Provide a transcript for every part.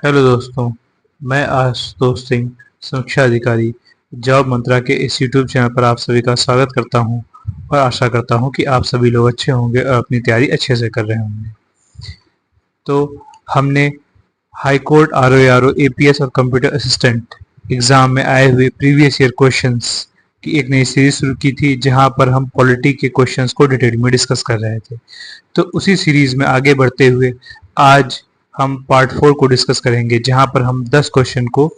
Hello दोस्तों, मैं आशुतोष सिंह, सुरक्षा अधिकारी, जॉब मंत्रा के इस यूट्यूब चैनल पर आप सभी का स्वागत करता हूं और आशा करता हूं कि आप सभी लोग अच्छे होंगे और अपनी तैयारी अच्छे से कर रहे होंगे। तो हमने हाई कोर्ट आरओ एपीएस और कंप्यूटर असिस्टेंट एग्जाम में आए हुए प्रीवियस ईयर क्वेश्चंस की एक नई सीरीज शुरू की थी, जहां पर हम पॉलिटी के क्वेश्चंस को डिटेल में डिस्कस कर रहे थे। तो उसी सीरीज में आगे बढ़ते हुए आज हम पार्ट 4 को डिस्कस करेंगे, जहां पर हम 10 क्वेश्चन को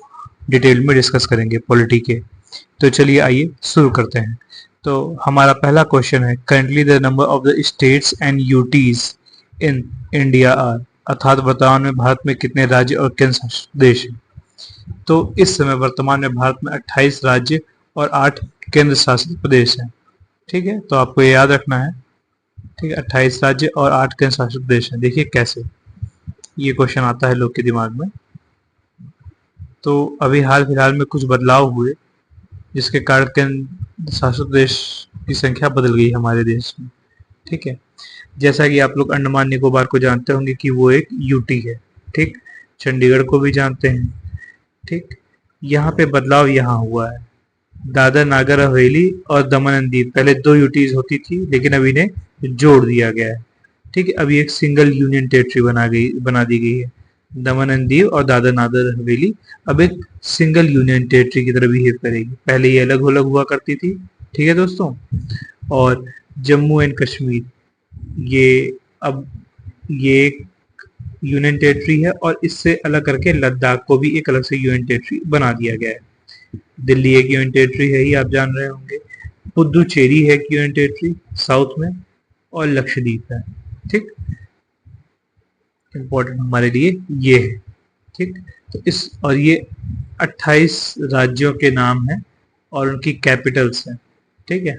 डिटेल में डिस्कस करेंगे पॉलिटी के। तो चलिए आइए शुरू करते हैं। तो हमारा पहला क्वेश्चन है, currently the number of the states and UTs in India are, अर्थात वर्तमान में भारत में कितने राज्य और केंद्र शासित देश हैं। तो इस समय वर्तमान में भारत में 28 राज्य और 8 केंद्र शासित प्रदेश हैं। ठीक है, तो आपको ये याद रखना है। ठीक है, 28 राज्य और 8 केंद्र शासित प्रदेश हैं। देखिए कैसे ये क्वेश्चन आता है लोग के दिमाग में। तो अभी हाल फिलहाल में कुछ बदलाव हुए, जिसके कारण केंद्र शासित प्रदेश की संख्या बदल गई हमारे देश में। ठीक है, जैसा कि आप लोग अंडमान निकोबार को जानते होंगे कि वो एक यूटी है। ठीक, चंडीगढ़ को भी जानते हैं। ठीक, यहाँ पे बदलाव यहाँ हुआ है। दादर नागर हवेली और दमन एंड दीव पहले 2 यूटीज होती थी, लेकिन अब इन्हें जोड़ दिया गया है। ठीक है, अभी एक सिंगल यूनियन टेरिटरी बना दी गई है। दमन एंड दीव और दादर नागर हवेली अब एक सिंगल यूनियन टेरिटरी की तरह बिहेव करेगी। पहले ये अलग अलग हुआ करती थी। ठीक है दोस्तों, और जम्मू एंड कश्मीर ये अब ये एक यूनियन टेरिटरी है, और इससे अलग करके लद्दाख को भी एक अलग से यूनियन टेरिटरी बना दिया गया है। दिल्ली एक यूनियन टेरिटरी है, ही आप जान रहे होंगे। पुदुचेरी है एक यूनियन टेरिटरी साउथ में, और लक्षद्वीप है। ठीक, इम्पोर्टेंट हमारे लिए ये है। ठीक, तो इस और ये 28 राज्यों के नाम हैं और उनकी कैपिटल्स हैं। ठीक है,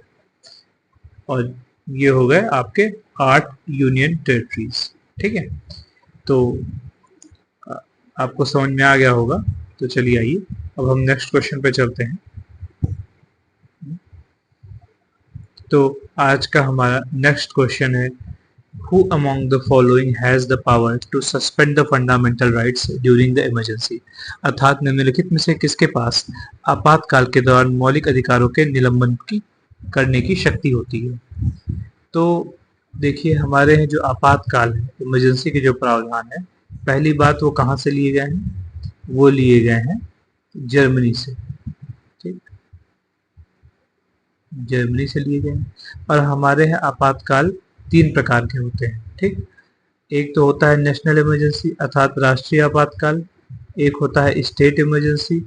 और ये हो गए आपके 8 यूनियन टेरिटरीज। ठीक है, तो आपको समझ में आ गया होगा। तो चलिए आइए अब हम नेक्स्ट क्वेश्चन पे चलते हैं। तो आज का हमारा नेक्स्ट क्वेश्चन है, Who among the following has the power to suspend the fundamental rights during the emergency? अर्थात निम्नलिखित में से किसके पास आपातकाल के दौरान मौलिक अधिकारों के निलंबन की करने की शक्ति होती है। तो देखिए, हमारे हैं जो आपातकाल है, इमरजेंसी के जो प्रावधान है, पहली बात वो कहाँ से लिए गए हैं, वो लिए गए हैं जर्मनी से। ठीक, जर्मनी से लिए गए हैं। और हमारे यहाँ आपातकाल 3 प्रकार के होते हैं। ठीक, एक तो होता है नेशनल इमरजेंसी अर्थात राष्ट्रीय आपातकाल, एक होता है स्टेट इमरजेंसी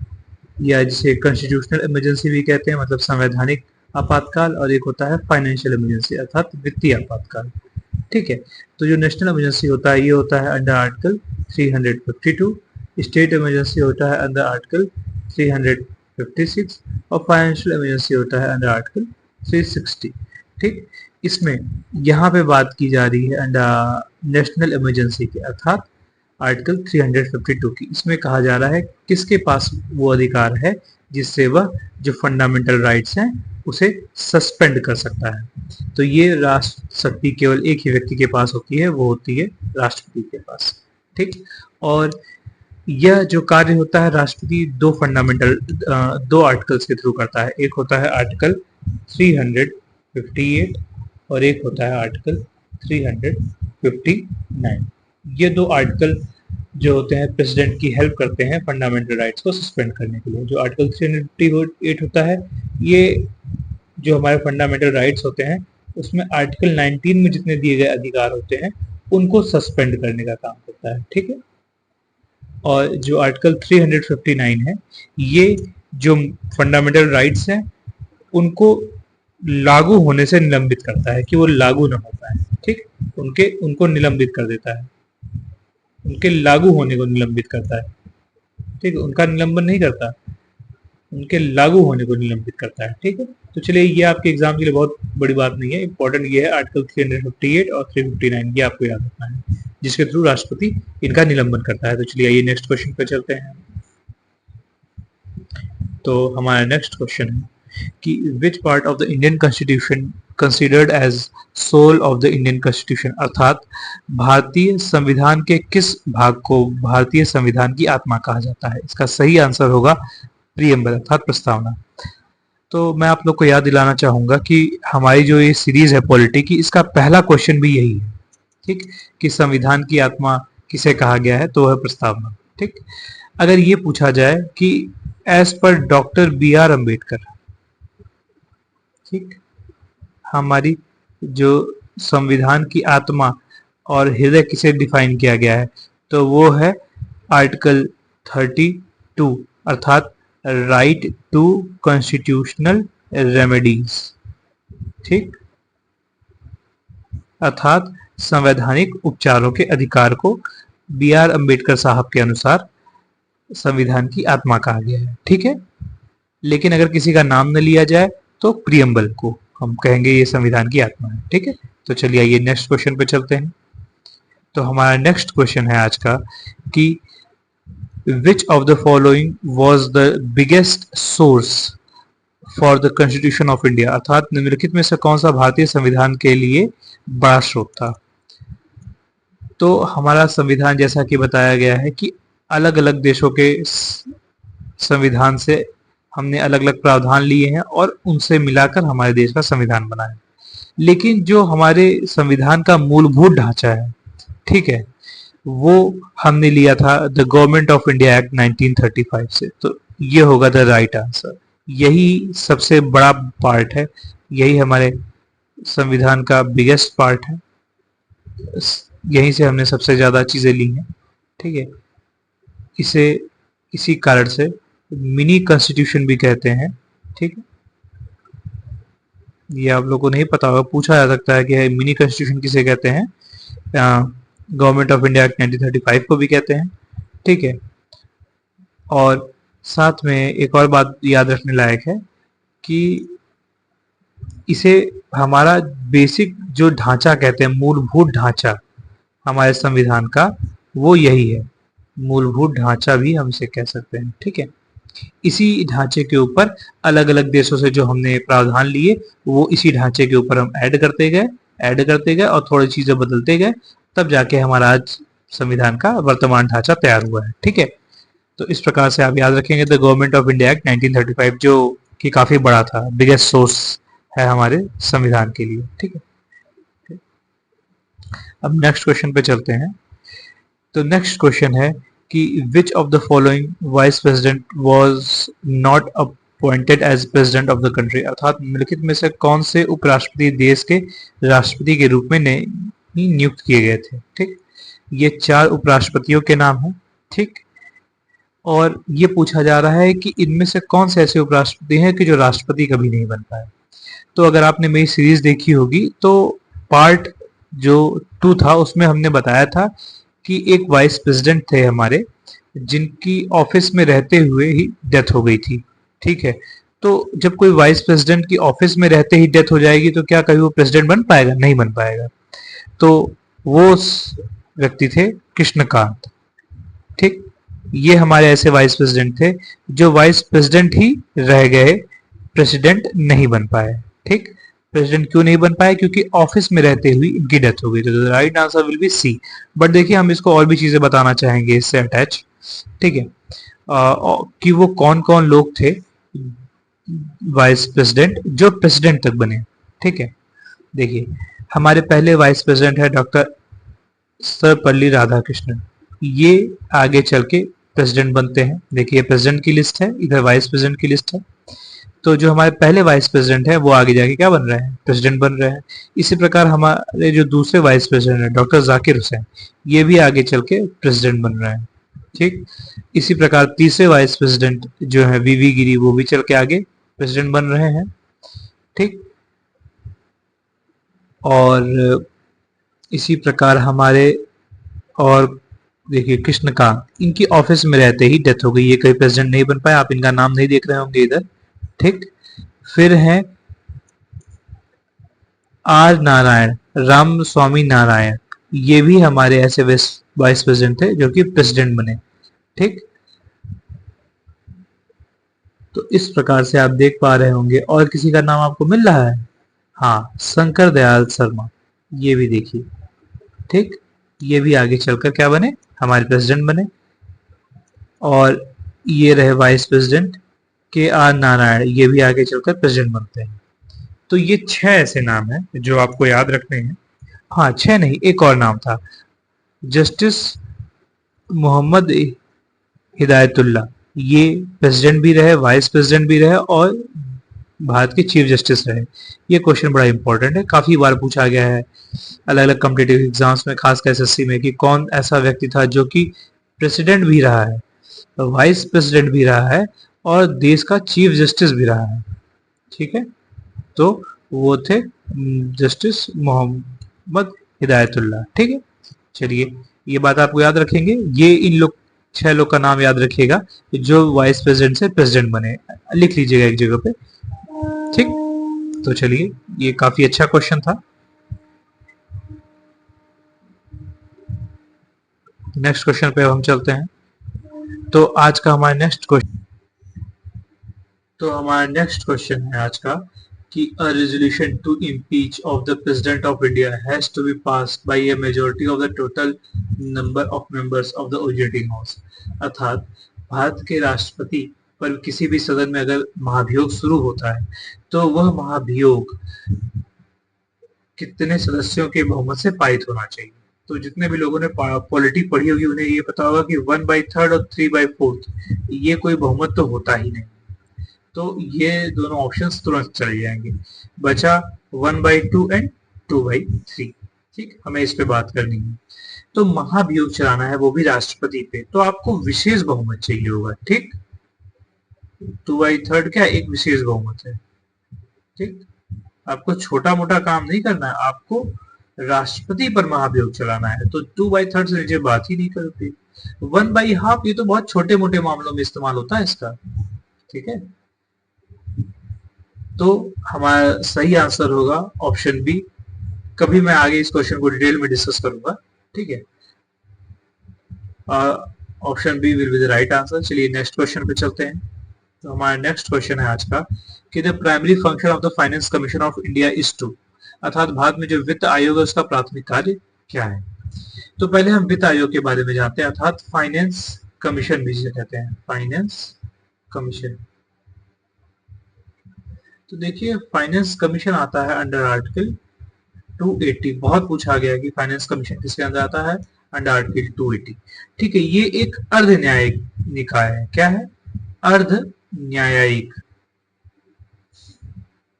या जिसे कॉन्स्टिट्यूशनल इमरजेंसी भी कहते हैं, मतलब संवैधानिक आपातकाल, और एक होता है फाइनेंशियल इमरजेंसी अर्थात वित्तीय आपातकाल। ठीक है, तो जो नेशनल इमरजेंसी होता है ये होता है अंडर आर्टिकल 352, स्टेट इमरजेंसी होता है अंडर आर्टिकल 356, और फाइनेंशियल इमरजेंसी होता है अंडर आर्टिकल 360। ठीक, इसमें यहाँ पे बात की जा रही है अंडर नेशनल इमरजेंसी के अर्थात आर्टिकल 352 की। इसमें कहा जा रहा है किसके पास वो अधिकार है जिससे वह जो फंडामेंटल राइट्स हैं उसे सस्पेंड कर सकता है। तो ये राष्ट्र शक्ति केवल एक ही व्यक्ति के पास होती है, वो होती है राष्ट्रपति के पास। ठीक, और यह जो कार्य होता है राष्ट्रपति दो आर्टिकल्स के थ्रू करता है। एक होता है आर्टिकल 358 और एक होता है आर्टिकल 359। ये 2 आर्टिकल जो होते हैं प्रेसिडेंट की हेल्प करते हैं फंडामेंटल राइट्स को सस्पेंड करने के लिए। जो आर्टिकल 358 होता है, ये जो हमारे फंडामेंटल राइट्स होते हैं उसमें आर्टिकल 19 में जितने दिए गए अधिकार होते हैं उनको सस्पेंड करने का काम करता है। ठीक है, और जो आर्टिकल 359 है, ये जो फंडामेंटल राइट्स हैं उनको लागू होने से निलंबित करता है, कि वो लागू न हो पाए। ठीक, उनको निलंबित कर देता है, उनके लागू होने को निलंबित करता है। ठीक है, उनका निलंबन नहीं करता, उनके लागू होने को निलंबित करता है। ठीक है, तो चलिए ये आपके एग्जाम के लिए बहुत बड़ी बात नहीं है, इंपॉर्टेंट ये है आर्टिकल 358 और 359, ये आपको याद रखना है, जिसके थ्रू राष्ट्रपति इनका निलंबन करता है। तो चलिए आइए नेक्स्ट क्वेश्चन पे चलते हैं। तो हमारा नेक्स्ट क्वेश्चन है कि which part of the Indian constitution considered as soul of the Indian constitution, अर्थात भारतीय संविधान के किस भाग को भारतीय संविधान की आत्मा कहा जाता है? इसका सही आंसर होगा प्रियम्बल अर्थात प्रस्तावना। तो मैं आप लोग को याद दिलाना चाहूंगा कि हमारी जो ये सीरीज है पॉलिटी की, इसका पहला क्वेश्चन भी यही है, ठीक, कि संविधान की आत्मा किसे कहा गया है, तो वह प्रस्तावना। ठीक, अगर ये पूछा जाए कि as per doctor B are Ambedkar, ठीक, हमारी जो संविधान की आत्मा और हृदय किसे डिफाइन किया गया है, तो वो है आर्टिकल 32 अर्थात राइट टू कॉन्स्टिट्यूशनल रेमेडीज, ठीक, अर्थात संवैधानिक उपचारों के अधिकार को बी आर अम्बेडकर साहब के अनुसार संविधान की आत्मा कहा गया है। ठीक है, लेकिन अगर किसी का नाम न लिया जाए तो प्रियम्बल को हम कहेंगे ये संविधान की आत्मा है। ठीक है, तो चलिए आइए नेक्स्ट क्वेश्चन पे चलते हैं। तो हमारा नेक्स्ट क्वेश्चन है आज का कि which of the following was the biggest source for the constitution of India, अर्थात निम्नलिखित में से कौन सा भारतीय संविधान के लिए बड़ा स्रोत था? तो हमारा संविधान जैसा कि बताया गया है कि अलग अलग देशों के संविधान से हमने अलग अलग प्रावधान लिए हैं और उनसे मिलाकर हमारे देश का संविधान बना है। लेकिन जो हमारे संविधान का मूलभूत ढांचा है, ठीक है, वो हमने लिया था the government of India act 1935 से। तो ये होगा द राइट आंसर। यही सबसे बड़ा पार्ट है, यही हमारे संविधान का बिगेस्ट पार्ट है, यहीं से हमने सबसे ज्यादा चीजें ली हैं। ठीक है, इसे इसी कारण से मिनी कॉन्स्टिट्यूशन भी कहते हैं। ठीक है, ये आप लोगों को नहीं पता होगा, पूछा जा सकता है कि मिनी कॉन्स्टिट्यूशन किसे कहते हैं। गवर्नमेंट ऑफ इंडिया एक्ट 1935 को भी कहते हैं। ठीक है, और साथ में एक और बात याद रखने लायक है कि इसे हमारा बेसिक जो ढांचा कहते हैं, मूलभूत ढांचा हमारे संविधान का, वो यही है। मूलभूत ढांचा भी हम इसे कह सकते हैं। ठीक है, इसी ढांचे के ऊपर अलग अलग देशों से जो हमने प्रावधान लिए, वो इसी ढांचे के ऊपर हम ऐड करते गए और थोड़ी चीजें बदलते गए, तब जाके हमारा आज संविधान का वर्तमान ढांचा तैयार हुआ है। ठीक है, तो इस प्रकार से आप याद रखेंगे the government of India act 1935, जो कि काफी बड़ा था, बिगेस्ट सोर्स है हमारे संविधान के लिए। ठीक है, अब नेक्स्ट क्वेश्चन पे चलते हैं। तो नेक्स्ट क्वेश्चन है कि which of the following vice president was not appointed as president of the country, अर्थात निम्नलिखित में से कौन से उपराष्ट्रपति देश के राष्ट्रपति के रूप में नियुक्त किए गए थे। ठीक, ये 4 उपराष्ट्रपतियों के नाम हैं। ठीक, और ये पूछा जा रहा है कि इनमें से कौन से ऐसे उपराष्ट्रपति हैं कि जो राष्ट्रपति कभी नहीं बन पाए। तो अगर आपने मेरी सीरीज देखी होगी तो पार्ट जो 2 था उसमें हमने बताया था कि एक वाइस प्रेसिडेंट थे हमारे, जिनकी ऑफिस में रहते हुए ही डेथ हो गई थी। ठीक है, तो जब कोई वाइस प्रेसिडेंट की ऑफिस में रहते ही डेथ हो जाएगी तो क्या कभी वो प्रेसिडेंट बन पाएगा? नहीं बन पाएगा। तो वो व्यक्ति थे कृष्णकांत। ठीक, ये हमारे ऐसे वाइस प्रेसिडेंट थे जो वाइस प्रेसिडेंट ही रह गए, प्रेसिडेंट नहीं बन पाए। ठीक, प्रेसिडेंट क्यों नहीं बन पाए? क्योंकि ऑफिस में रहते हुए इनकी डेथ हो गई। तो right answer will be C. But देखिए, हम इसको और भी चीजें बताना चाहेंगे इससे अटैच। ठीक है, कि वो कौन कौन लोग थे वाइस प्रेसिडेंट जो प्रेसिडेंट तक बने। ठीक है, देखिए हमारे पहले वाइस प्रेसिडेंट है डॉक्टर सर्वपल्ली राधाकृष्णन। ये आगे चल के प्रेसिडेंट बनते हैं। देखिए प्रेसिडेंट की लिस्ट है, इधर वाइस प्रेसिडेंट की लिस्ट है। तो जो हमारे पहले वाइस प्रेसिडेंट है वो आगे जाके क्या बन रहे हैं? प्रेसिडेंट बन रहे हैं। इसी प्रकार हमारे जो दूसरे वाइस प्रेसिडेंट है डॉक्टर जाकिर हुसैन, ये भी आगे चल के प्रेसिडेंट बन रहे हैं। ठीक, इसी प्रकार तीसरे वाइस प्रेसिडेंट जो है वीवी गिरी, वो भी चल के आगे प्रेसिडेंट बन रहे हैं। ठीक, और इसी प्रकार हमारे और देखिए कृष्णकांत, इनकी ऑफिस में रहते ही डेथ हो गई, ये कभी प्रेसिडेंट नहीं बन पाए। आप इनका नाम नहीं देख रहे होंगे इधर। ठीक, फिर है आर नारायण, राम स्वामी नारायण, ये भी हमारे ऐसे वाइस प्रेसिडेंट थे जो कि प्रेसिडेंट बने। ठीक, तो इस प्रकार से आप देख पा रहे होंगे। और किसी का नाम आपको मिल रहा है? हाँ, शंकर दयाल शर्मा, ये भी देखिए। ठीक, ये भी आगे चलकर क्या बने, हमारे प्रेसिडेंट बने। और ये रहे वाइस प्रेसिडेंट के आर नारायण, ये भी आगे चलकर प्रेसिडेंट बनते हैं। तो ये 6 ऐसे नाम हैं जो आपको याद रखने हैं। हाँ, 6 नहीं, एक और नाम था, जस्टिस मोहम्मद हिदायतुल्ला। ये प्रेसिडेंट भी रहे, वाइस प्रेसिडेंट भी रहे और भारत के चीफ जस्टिस रहे। ये क्वेश्चन बड़ा इंपॉर्टेंट है, काफी बार पूछा गया है अलग अलग कॉम्पिटिटिव एग्जाम्स में, खासकर एसएससी में, कि कौन ऐसा व्यक्ति था जो कि प्रेसिडेंट भी रहा है, वाइस प्रेसिडेंट भी रहा है और देश का चीफ जस्टिस भी रहा है। ठीक है, तो वो थे जस्टिस मोहम्मद हिदायतुल्ला। ठीक है, चलिए, ये बात आपको याद रखेंगे, ये इन लोग 6 लोग का नाम याद रखिएगा जो वाइस प्रेसिडेंट से प्रेसिडेंट बने, लिख लीजिएगा एक जगह पे। ठीक, तो चलिए, ये काफी अच्छा क्वेश्चन था। नेक्स्ट क्वेश्चन पे हम चलते हैं। तो आज का हमारा नेक्स्ट क्वेश्चन तो हमारा नेक्स्ट क्वेश्चन है आज का कि a resolution to impeach of the president of India has to be passed by a majority of the total number of members of the originating house। अर्थात भारत के राष्ट्रपति पर किसी भी सदन में अगर महाभियोग शुरू होता है तो वह महाभियोग कितने सदस्यों के बहुमत से पारित होना चाहिए। तो जितने भी लोगों ने पॉलिटी पढ़ी होगी उन्हें ये पता होगा कि 1/3 और 3/4 ये कोई बहुमत तो होता ही नहीं। तो ये दोनों ऑप्शंस तुरंत चले जाएंगे, बचा 1/2 एंड 2/3। ठीक, हमें इस पे बात करनी है। तो महाभियोग चलाना है वो भी राष्ट्रपति पे, तो आपको विशेष बहुमत चाहिए होगा। ठीक, 2/3 क्या एक विशेष बहुमत है। ठीक, आपको छोटा मोटा काम नहीं करना है, आपको राष्ट्रपति पर महाभियोग चलाना है, तो 2/3 से नीचे बात ही नहीं करती। 1/2 ये तो बहुत छोटे मोटे मामलों में इस्तेमाल होता है इसका। ठीक है, तो हमारा सही आंसर होगा ऑप्शन बी। कभी मैं आगे इस क्वेश्चन को डिटेल में डिस्कस करूंगा। ठीक है, option B will be the right answer. चलिए नेक्स्ट क्वेश्चन पे चलते हैं। तो हमारा नेक्स्ट क्वेश्चन है आज का कि the primary function of the finance commission of India is to, अर्थात भारत में जो वित्त आयोग है उसका प्राथमिक कार्य क्या है। तो पहले हम वित्त आयोग के बारे में जानते हैं, अर्थात फाइनेंस कमीशन भी जिसे कहते हैं, फाइनेंस कमीशन। तो देखिए, फाइनेंस कमीशन आता है अंडर आर्टिकल 280। बहुत पूछा गया कि फाइनेंस कमीशन किसके अंदर आता है, अंडर आर्टिकल 280। ठीक है, ये एक अर्ध न्यायिक निकाय है। क्या है, अर्ध न्यायिक।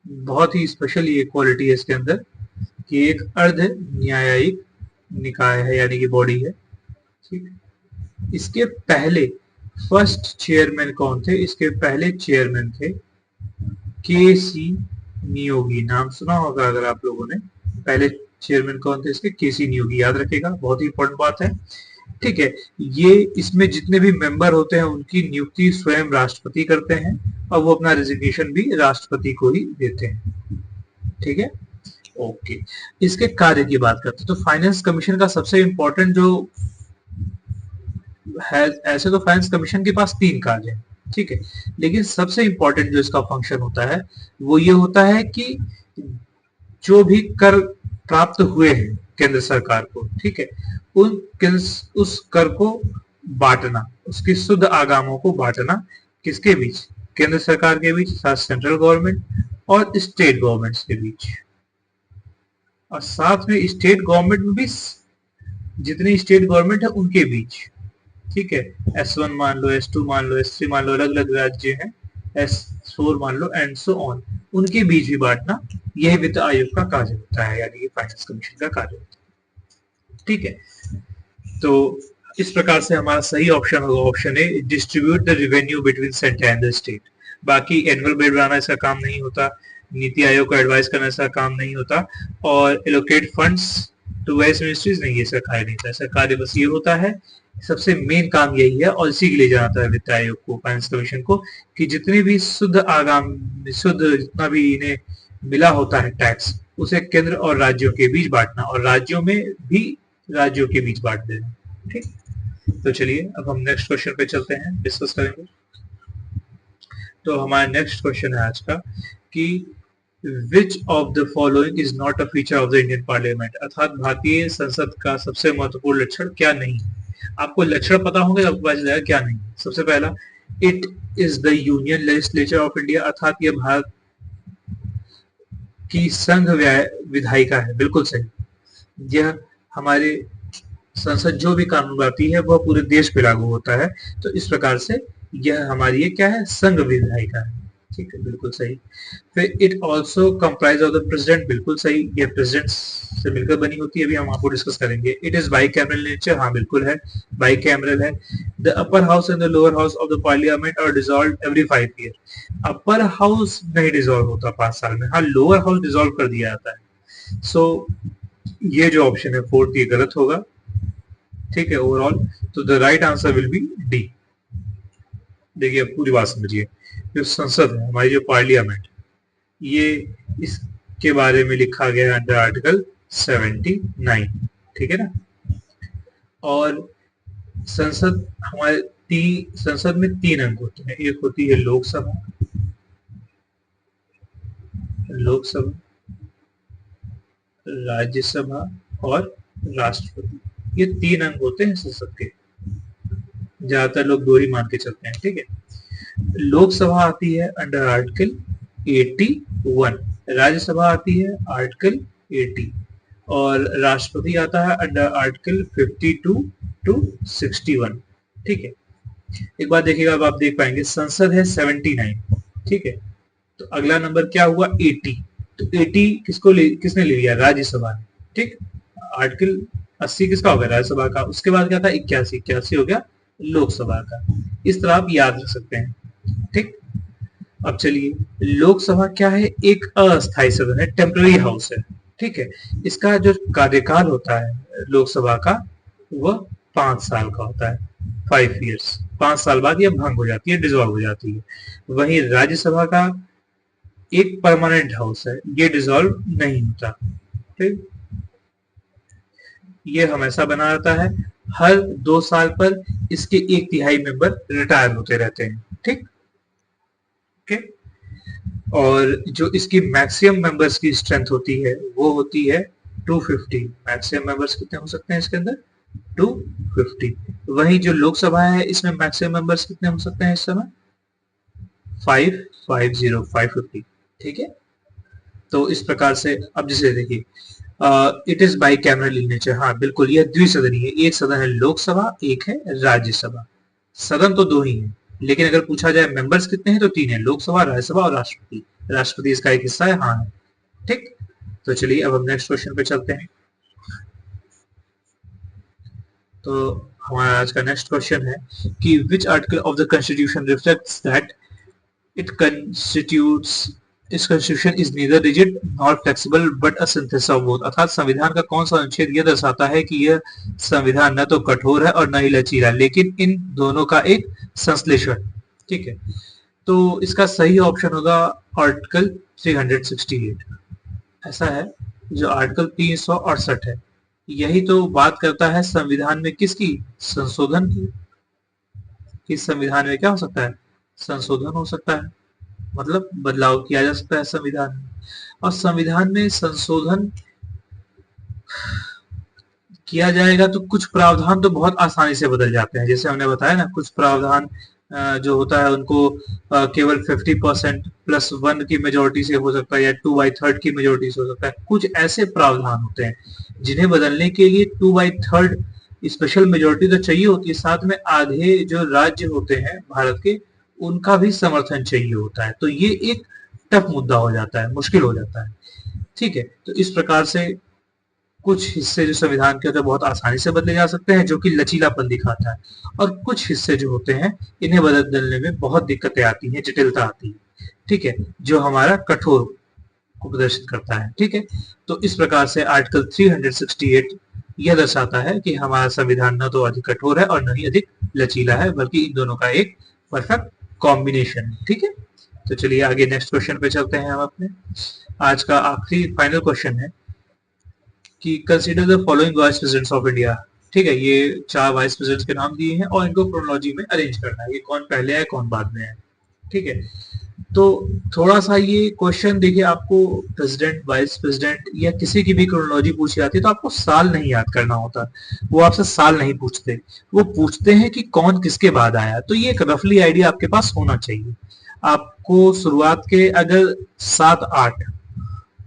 बहुत ही स्पेशल ये क्वालिटी है इसके अंदर कि एक अर्ध न्यायिक निकाय है, यानी कि बॉडी है। ठीक, इसके पहले फर्स्ट चेयरमैन कौन थे, इसके पहले चेयरमैन थे के.सी. नियोगी। नाम सुना होगा अगर आप लोगों ने। पहले चेयरमैन कौन थे इसके, के.सी. नियोगी, याद रखेगा, बहुत ही इंपॉर्टेंट बात है। ठीक है, ये इसमें जितने भी मेंबर होते हैं उनकी नियुक्ति स्वयं राष्ट्रपति करते हैं और वो अपना रेजिग्नेशन भी राष्ट्रपति को ही देते हैं। ठीक है, ओके। इसके कार्य की बात करते हैं तो फाइनेंस कमीशन का सबसे इंपॉर्टेंट जो है, ऐसे तो फाइनेंस कमीशन के पास 3 कार्य हैं। ठीक है, लेकिन सबसे इंपॉर्टेंट जो इसका फंक्शन होता है वो ये होता है कि जो भी कर प्राप्त हुए हैं केंद्र सरकार को, ठीक है, उस कर को बांटना, उसकी शुद्ध आगामों को बांटना किसके बीच, केंद्र सरकार के बीच, सेंट्रल गवर्नमेंट और स्टेट गवर्नमेंट्स के बीच। और साथ में स्टेट गवर्नमेंट में भी, जितनी स्टेट गवर्नमेंट है उनके बीच। ठीक है, S1 मान लो, S2 मान लो, S3 मान लो, अलग अलग राज्य हैं, S4 मान लो, एंड सो ऑन, उनके बीच भी बांटना यह वित्त आयोग का कार्य होता है, यानी कि फाइनेंस कमीशन का कार्य होता है। ठीक है, तो इस प्रकार से हमारा सही ऑप्शन होगा option A, distribute the revenue between centre and the state. बाकी एनुअल बजट बनाना इसका काम नहीं होता, नीति आयोग का एडवाइस करना इसका काम नहीं होता, और allocate funds to various ministries नहीं, ये इसका कार्य नहीं था। इसका कार्य बस ये होता है, सबसे मेन काम यही है और इसी के लिए जाना था वित्त आयोग को, फाइनेंस कमीशन को, कि जितने भी शुद्ध जितना भी इन्हें मिला होता है टैक्स, उसे केंद्र और राज्यों के बीच बांटना, और राज्यों में भी राज्यों के बीच बांट देना। ठीक, तो चलिए अब हम नेक्स्ट क्वेश्चन पे चलते हैं, डिस्कस करेंगे। तो हमारा नेक्स्ट क्वेश्चन है आज का कि which of the following is not a feature of the Indian parliament, अर्थात भारतीय संसद का सबसे महत्वपूर्ण लक्षण क्या नहीं है। आपको लक्षण पता होंगे आपको पता चलेगा क्या नहीं। सबसे पहला, it is the union legislature of India, अर्थात यह भारत की संघ विधायिका है। बिल्कुल सही। यह हमारे संसद जो भी कानून बनाती है वह पूरे देश पे लागू होता है, तो इस प्रकार से यह हमारी ये क्या है, संघ विधायिका है। ठीक है, बिल्कुल सही। फिर it also comprise of the president, बिल्कुल सही, ये प्रेसिडेंट से मिलकर बनी होती है, अभी हम आपको डिस्कस करेंगे। It is bicameral nature, हाँ बिल्कुल है, बाई कैमरल है। The upper house and the lower house of the parliament are dissolve every 5 year. Upper house नहीं डिसॉल्व होता 5 साल में, हाँ लोअर हाउस डिसॉल्व कर दिया जाता है। सो ये जो ऑप्शन है फोर्थ, ये गलत होगा। ठीक है, ओवरऑल तो the right answer will B D. देखिए पूरी बात समझिए, जो संसद है हमारी, जो पार्लियामेंट, ये इसके बारे में लिखा गया है अंडर आर्टिकल 79। ठीक है ना। और संसद हमारे संसद में 3 अंग होते हैं, एक होती है लोकसभा, राज्यसभा और राष्ट्रपति। ये 3 अंग होते हैं संसद के, ज्यादातर लोग 2 ही मान के चलते हैं। ठीक है। लोकसभा आती है अंडर आर्टिकल 81, राज्यसभा आती है आर्टिकल 80 और राष्ट्रपति आता है अंडर आर्टिकल 52 टू 61। ठीक है। एक बात देखिएगा, अब आप देख पाएंगे संसद है 79। ठीक है, तो अगला नंबर क्या हुआ, 80। तो 80 किसने ले लिया, राज्यसभा ने। ठीक, आर्टिकल 80 किसका हो गया, राज्यसभा का। उसके बाद क्या था, 81 हो गया लोकसभा का। इस तरह आप याद रख सकते हैं। ठीक, अब चलिए, लोकसभा क्या है, एक अस्थायी सदन है, टेम्पररी हाउस है। ठीक है, इसका जो कार्यकाल होता है लोकसभा का, वह 5 साल का होता है, 5 ईयर्स। 5 साल बाद यह भंग हो जाती है, डिसॉल्व हो जाती है। वहीं राज्यसभा का एक परमानेंट हाउस है, ये डिसॉल्व नहीं होता। ठीक, ये हमेशा बना रहता है, हर 2 साल पर इसके 1/3 मेंबर रिटायर होते रहते हैं। ठीक, ओके। और जो इसकी मैक्सिमम मेंबर्स की स्ट्रेंथ होती है वो होती है 250। मैक्सिमम मेंबर्स कितने हो सकते हैं इसके अंदर, 250। वहीं जो लोकसभा है इसमें मैक्सिमम मेंबर्स कितने हो सकते हैं इस समय, 550। ठीक है, तो इस प्रकार से अब जैसे देखिए, it is by cameral in nature, हाँ बिल्कुल, यह द्विसदनीय है। एक सदन है लोकसभा, एक है राज्यसभा। सदन तो 2 ही है, लेकिन अगर पूछा जाए मेंबर्स कितने हैं तो 3 है, लोकसभा, राज्यसभा और राष्ट्रपति। राष्ट्रपति इसका एक हिस्सा है, हाँ है। ठीक, तो चलिए अब हम नेक्स्ट क्वेश्चन पे चलते हैं। तो हमारा आज का नेक्स्ट क्वेश्चन है कि which article of the constitution reflects that it constitutes इस constitution is neither rigid not flexible but a synthesis of both, अर्थात संविधान का कौन सा अनुच्छेद यह दर्शाता है कि यह संविधान न तो कठोर है और न ही लचीला, लेकिन इन दोनों का एक संश्लेषण। ठीक है, तो इसका सही ऑप्शन होगा आर्टिकल 368। ऐसा है, जो आर्टिकल 368 है, यही तो बात करता है संविधान में किसकी, संशोधन की। किस संविधान में क्या हो सकता है, संशोधन हो सकता है, मतलब बदलाव किया जा सकता है संविधान में। और संविधान में संशोधन किया जाएगा तो कुछ प्रावधान तो बहुत आसानी से बदल जाते हैं, जैसे हमने बताया ना, कुछ प्रावधान जो होता है उनको केवल 50% +1 की मेजोरिटी से हो सकता है या 2/3 की मेजोरिटी से हो सकता है। कुछ ऐसे प्रावधान होते हैं जिन्हें बदलने के लिए 2/3 स्पेशल मेजोरिटी तो चाहिए होती है, साथ में आधे जो राज्य होते हैं भारत के, उनका भी समर्थन चाहिए होता है। तो ये एक टफ मुद्दा हो जाता है, मुश्किल हो जाता है। ठीक है, तो इस प्रकार से कुछ हिस्से जो संविधान के होते हैं बहुत आसानी से बदले जा सकते हैं, जो कि लचीलापन दिखाता है, और कुछ हिस्से जो होते हैं इन्हें बदलने में बहुत दिक्कतें आती हैं, जटिलता आती है। ठीक है, जो हमारा कठोर को प्रदर्शित करता है। ठीक है, तो इस प्रकार से आर्टिकल 368 यह दर्शाता है कि हमारा संविधान न तो अधिक कठोर है और न ही अधिक लचीला है, बल्कि इन दोनों का एक परफेक्ट कॉम्बिनेशन। ठीक है, तो चलिए आगे नेक्स्ट क्वेश्चन पे चलते हैं हम अपने। आज का आखिरी फाइनल क्वेश्चन है कि consider the following vice presidents of India. ठीक है, ये 4 वाइस प्रेसिडेंट्स के नाम दिए हैं और इनको क्रोनोलॉजी में अरेंज करना है, ये कौन पहले है कौन बाद में है। ठीक है, तो थोड़ा सा ये क्वेश्चन देखिए, आपको प्रेसिडेंट, वाइस प्रेसिडेंट या किसी की भी क्रोनोलॉजी पूछी जाती है तो आपको साल नहीं याद करना होता, वो आपसे साल नहीं पूछते, वो पूछते हैं कि कौन किसके बाद आया। तो ये एक रफली आइडिया आपके पास होना चाहिए। आपको शुरुआत के अगर 7-8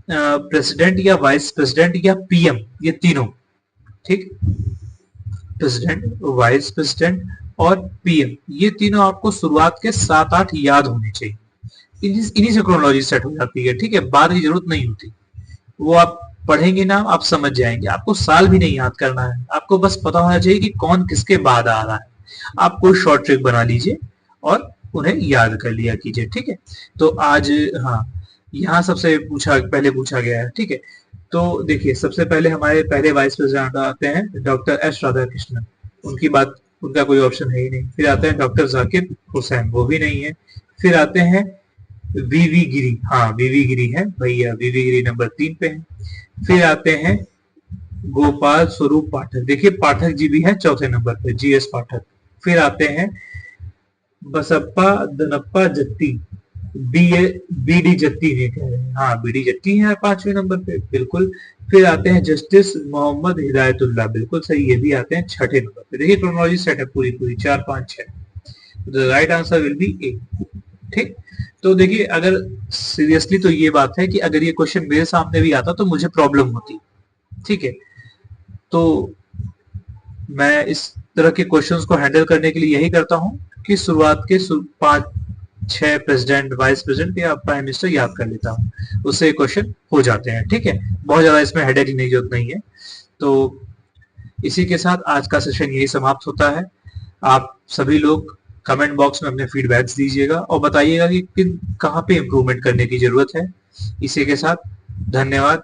प्रेसिडेंट या वाइस प्रेसिडेंट या पीएम, ये तीनों, ठीक, प्रेसिडेंट, वाइस प्रेसिडेंट और पीएम, ये तीनों आपको शुरुआत के 7-8 याद होने चाहिए। इन्हीं से क्रोनोलॉजी सेट हो जाती है, ठीक है, बाद की जरूरत नहीं होती। वो आप पढ़ेंगे ना, आप समझ जाएंगे। आपको साल भी नहीं याद करना है, आपको बस पता होना चाहिए कि कौन किसके बाद आ रहा है। आप कोई शॉर्ट ट्रिक बना लीजिए और उन्हें याद कर लिया कीजिए, ठीक है। तो आज, हाँ, यहाँ सबसे पहले पूछा गया है, ठीक है। तो देखिए, सबसे पहले हमारे पहले वाइस प्रेसिडेंट आते हैं डॉक्टर एस राधाकृष्णन। उनकी बात, उनका कोई ऑप्शन है ही नहीं। फिर आते हैं डॉक्टर जाकिर हुसैन, वो भी नहीं है। फिर आते हैं वीवी गिरी, हाँ वीवी गिरी है भैया, वीवी गिरी नंबर 3 पे है। फिर आते हैं गोपाल स्वरूप पाठक, देखिए पाठक जी भी है चौथे नंबर पे, जीएस पाठक। फिर आते हैं बसप्पा दनप्पा जत्ती, बीडी जत्ती ने कह रहे हैं, हाँ बीडी जत्ती है 5वें नंबर पे, बिल्कुल। फिर आते हैं जस्टिस मोहम्मद हिदायतुल्लाह, बिल्कुल सही, ये भी आते हैं 6ठे नंबर पे। देखिए क्रोनोलॉजी सेट है पूरी पूरी, 4 5 6। The right answer will be A, ठीक। तो देखिए, अगर सीरियसली तो ये बात है कि अगर ये क्वेश्चन मेरे सामने भी आता तो मुझे प्रॉब्लम होती, ठीक है। तो मैं इस तरह के क्वेश्चंस को हैंडल करने के लिए यही करता हूं कि शुरुआत के 5-6 प्रेसिडेंट, वाइस प्रेसिडेंट या प्राइम मिनिस्टर याद कर लेता हूं, उससे क्वेश्चन हो जाते हैं, ठीक है। बहुत ज्यादा इसमें हेडेक की जरूरत नहीं है। तो इसी के साथ आज का सेशन यही समाप्त होता है। आप सभी लोग कमेंट बॉक्स में अपने फीडबैक्स दीजिएगा और बताइएगा कि कहाँ पे इम्प्रूवमेंट करने की जरूरत है। इसी के साथ धन्यवाद।